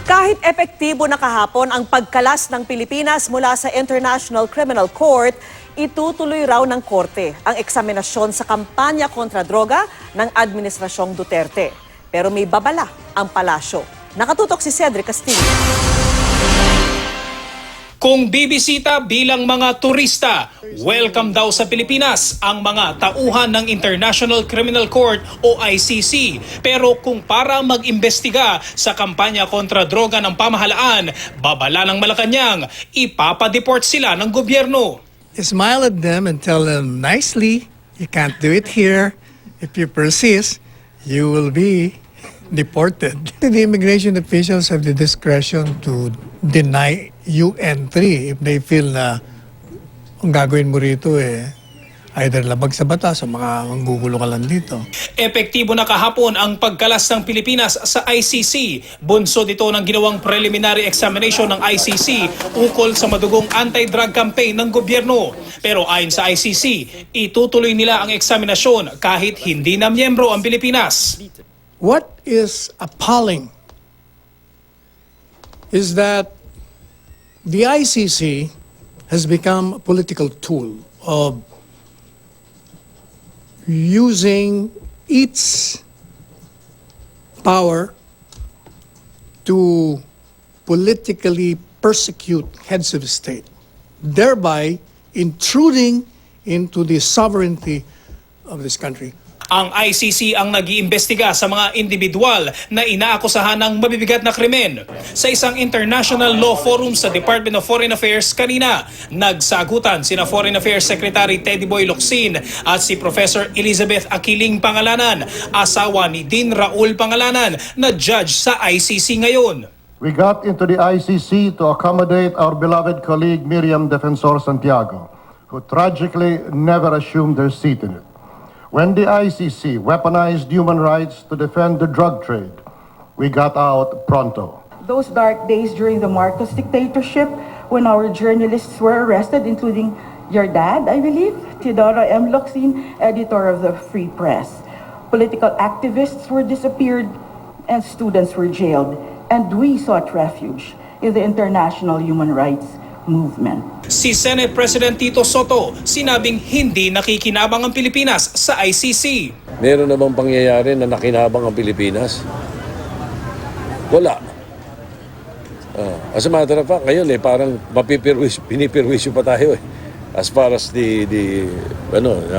Kahit epektibo na kahapon ang pagkalas ng Pilipinas mula sa International Criminal Court, itutuloy raw ng korte ang eksaminasyon sa kampanya kontra droga ng Administrasyong Duterte. Pero may babala ang palasyo. Nakatutok si Cedric Castillo. Kung bibisita bilang mga turista, welcome daw sa Pilipinas ang mga tauhan ng International Criminal Court o ICC. Pero kung para mag-imbestiga sa kampanya kontra droga ng pamahalaan, babala ng Malacanang, ipapadeport sila ng gobyerno. Smile at them and tell them nicely, you can't do it here. If you persist, you will be deported. The immigration officials have the discretion to deny you entry if they feel na ang gagawin mo rito either labag sa batas o manggugulo ka lang dito. Epektibo na kahapon ang pagkalas ng Pilipinas sa ICC. Bunsod ito ng ginawang preliminary examination ng ICC ukol sa madugong anti-drug campaign ng gobyerno. Pero ayon sa ICC, itutuloy nila ang eksaminasyon kahit hindi na miyembro ang Pilipinas. What is appalling is that the ICC has become a political tool of using its power to politically persecute heads of state, thereby intruding into the sovereignty of this country. Ang ICC ang nag-iimbestiga sa mga individual na inaakusahan ng mabibigat na krimen. Sa isang international law forum sa Department of Foreign Affairs kanina, nagsagutan sina Foreign Affairs Secretary Teddy Boy Locsin at si Professor Elizabeth Aquiling Pangalanan, asawa ni Dean Raul Pangalanan na judge sa ICC ngayon. We got into the ICC to accommodate our beloved colleague Miriam Defensor Santiago, who tragically never assumed her seat in it. When the ICC weaponized human rights to defend the drug trade, we got out pronto. Those dark days during the Marcos dictatorship, when our journalists were arrested, including your dad, I believe, Teodoro M. Locsin, editor of the Free Press. Political activists were disappeared and students were jailed, and we sought refuge in the international human rights movement. Si Senate President Tito Soto sinabing hindi nakikinabang ang Pilipinas sa ICC. Meron na bang pangyayari na nakinabang ang Pilipinas? Wala. As a matter of fact, ngayon parang pinipirwisyo pa tayo as far as the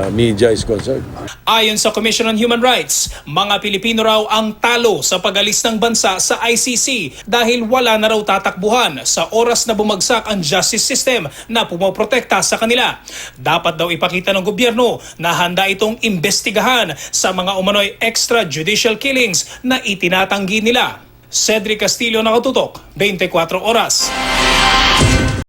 media is concerned. Ayon sa Commission on Human Rights, mga Pilipino raw ang talo sa pag-alis ng bansa sa ICC dahil wala na raw tatakbuhan sa oras na bumagsak ang justice system na pumoprotekta sa kanila. Dapat daw ipakita ng gobyerno na handa itong imbestigahan sa mga umano'y extrajudicial killings na itinatanggi nila. Cedric Castillo, Nakatutok, 24 Oras.